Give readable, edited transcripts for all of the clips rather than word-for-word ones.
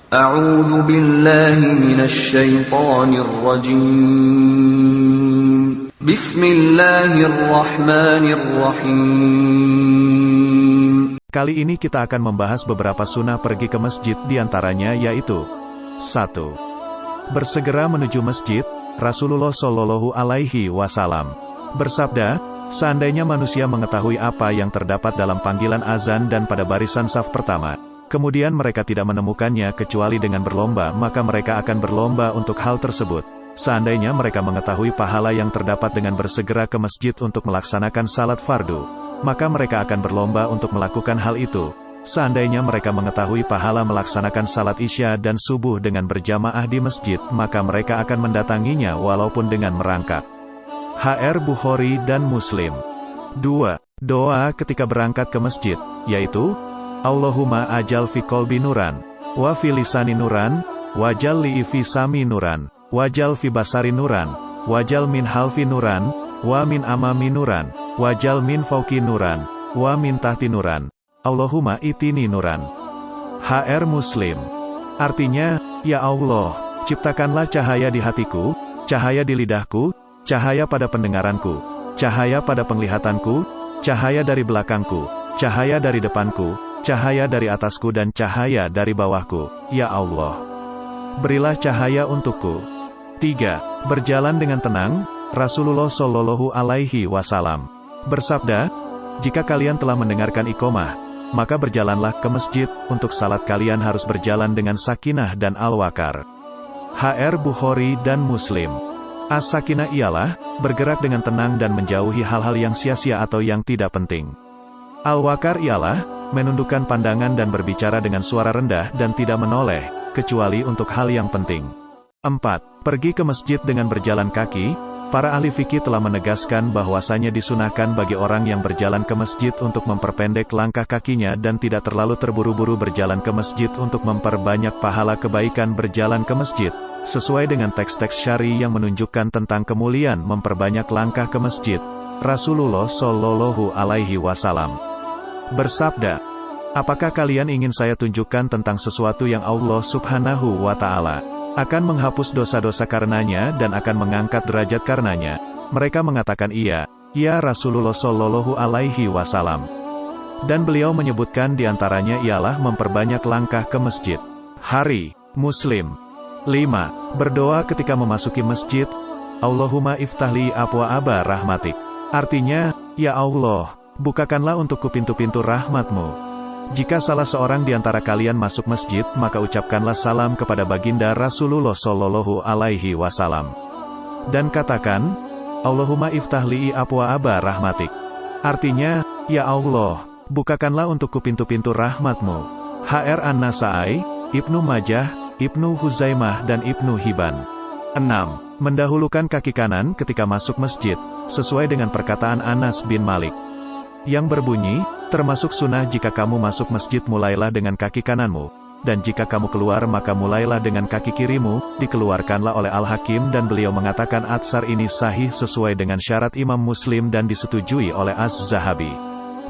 أعوذ بالله من الشيطان الرجيم بسم الله الرحمن الرحيم. Kali ini kita akan membahas beberapa sunnah pergi ke masjid, diantaranya yaitu 1. Bersegera menuju masjid. Rasulullah Shallallahu Alaihi Wasallam bersabda, seandainya manusia mengetahui apa yang terdapat dalam panggilan azan dan pada barisan saf pertama, kemudian mereka tidak menemukannya kecuali dengan berlomba, maka mereka akan berlomba untuk hal tersebut. Seandainya mereka mengetahui pahala yang terdapat dengan bersegera ke masjid untuk melaksanakan salat fardu, maka mereka akan berlomba untuk melakukan hal itu. Seandainya mereka mengetahui pahala melaksanakan salat isya dan subuh dengan berjamaah di masjid, maka mereka akan mendatanginya walaupun dengan merangkak. HR Bukhari dan Muslim. 2. Doa ketika berangkat ke masjid, yaitu Allahumma ajal fi qalbi nuran, wa fi lisani nuran, wajal li fi sami nuran, wajal fi basari nuran, wajal min halfi nuran, wa min amami nuran, wajal min fauqi nuran, wa min tahti nuran. Allahumma itini nuran. HR Muslim. Artinya, ya Allah, ciptakanlah cahaya di hatiku, cahaya di lidahku, cahaya pada pendengaranku, cahaya pada penglihatanku, cahaya dari belakangku, cahaya dari depanku, cahaya dari atasku dan cahaya dari bawahku, ya Allah. Berilah cahaya untukku. 3. Berjalan dengan tenang. Rasulullah Shallallahu Alaihi Wasallam bersabda, jika kalian telah mendengarkan iqomah, maka berjalanlah ke masjid. Untuk salat kalian harus berjalan dengan sakinah dan al-wakar. HR Bukhari dan Muslim. As-sakinah ialah bergerak dengan tenang dan menjauhi hal-hal yang sia-sia atau yang tidak penting. Al-wakar ialah menundukkan pandangan dan berbicara dengan suara rendah dan tidak menoleh, kecuali untuk hal yang penting. 4. Pergi ke masjid dengan berjalan kaki. Para ahli fikih telah menegaskan bahwasanya disunahkan bagi orang yang berjalan ke masjid untuk memperpendek langkah kakinya dan tidak terlalu terburu-buru berjalan ke masjid untuk memperbanyak pahala kebaikan berjalan ke masjid, sesuai dengan teks-teks syar'i yang menunjukkan tentang kemuliaan memperbanyak langkah ke masjid. Rasulullah Shallallahu Alaihi Wasallam bersabda, apakah kalian ingin saya tunjukkan tentang sesuatu yang Allah Subhanahu wa Ta'ala akan menghapus dosa-dosa karenanya dan akan mengangkat derajat karenanya? Mereka mengatakan iya, ya Rasulullah Shallallahu Alaihi Wasallam. Dan beliau menyebutkan diantaranya ialah memperbanyak langkah ke masjid. Hari Muslim. 5. Berdoa ketika memasuki masjid. Allahumma iftahli abwaaba rahmatik. Artinya, ya Allah, bukakanlah untukku pintu-pintu rahmat-Mu. Jika salah seorang di antara kalian masuk masjid, maka ucapkanlah salam kepada baginda Rasulullah Shallallahu Alaihi Wasallam. Dan katakan, Allahumma iftahli abwaaba rahmatik. Artinya, ya Allah, bukakanlah untukku pintu-pintu rahmat-Mu. HR An-Nasai, Ibnu Majah, Ibnu Huzaimah dan Ibnu Hibban. 6. Mendahulukan kaki kanan ketika masuk masjid, sesuai dengan perkataan Anas bin Malik yang berbunyi, termasuk sunnah jika kamu masuk masjid mulailah dengan kaki kananmu, dan jika kamu keluar maka mulailah dengan kaki kirimu. Dikeluarkanlah oleh Al-Hakim dan beliau mengatakan atsar ini sahih sesuai dengan syarat Imam Muslim dan disetujui oleh Az-Zahabi.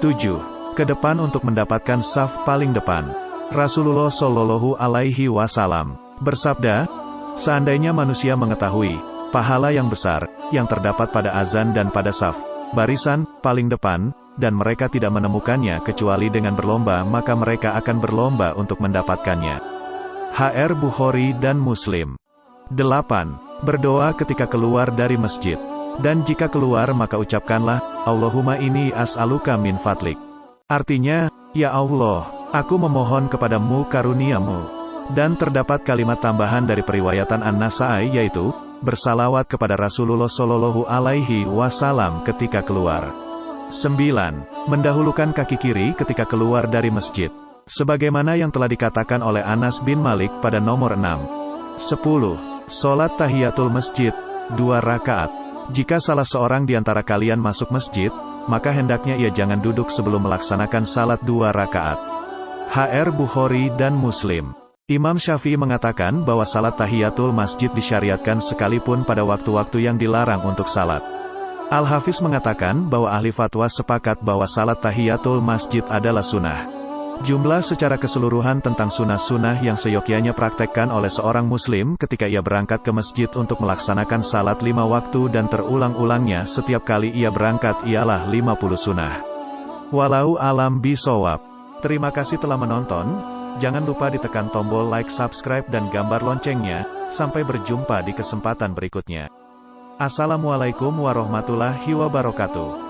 7. Ke depan untuk mendapatkan saf paling depan. Rasulullah Shallallahu Alaihi Wasallam bersabda, seandainya manusia mengetahui pahala yang besar yang terdapat pada azan dan pada saf barisan paling depan, dan mereka tidak menemukannya kecuali dengan berlomba, maka mereka akan berlomba untuk mendapatkannya. HR Bukhari dan Muslim. 8. Berdoa ketika keluar dari masjid. Dan jika keluar maka ucapkanlah, Allahumma inni as'aluka min fadlik. Artinya, ya Allah, aku memohon kepadamu karunia-Mu. Dan terdapat kalimat tambahan dari periwayatan An-Nasai yaitu, bersalawat kepada Rasulullah Shallallahu Alaihi Wasallam ketika keluar. 9. Mendahulukan kaki kiri ketika keluar dari masjid. Sebagaimana yang telah dikatakan oleh Anas bin Malik pada nomor 6. 10. Sholat tahiyatul masjid, 2 rakaat. Jika salah seorang di antara kalian masuk masjid, maka hendaknya ia jangan duduk sebelum melaksanakan salat 2 rakaat. HR Bukhari dan Muslim. Imam Syafi'i mengatakan bahwa salat tahiyatul masjid disyariatkan sekalipun pada waktu-waktu yang dilarang untuk salat. Al-Hafiz mengatakan bahwa ahli fatwa sepakat bahwa salat tahiyatul masjid adalah sunnah. Jumlah secara keseluruhan tentang sunnah-sunnah yang seyogyanya praktekkan oleh seorang muslim ketika ia berangkat ke masjid untuk melaksanakan salat 5 waktu dan terulang-ulangnya setiap kali ia berangkat ialah 50 sunnah. Walau alam bisawab. Terima kasih telah menonton. Jangan lupa ditekan tombol like, subscribe dan gambar loncengnya. Sampai berjumpa di kesempatan berikutnya. Assalamualaikum warahmatullahi wabarakatuh.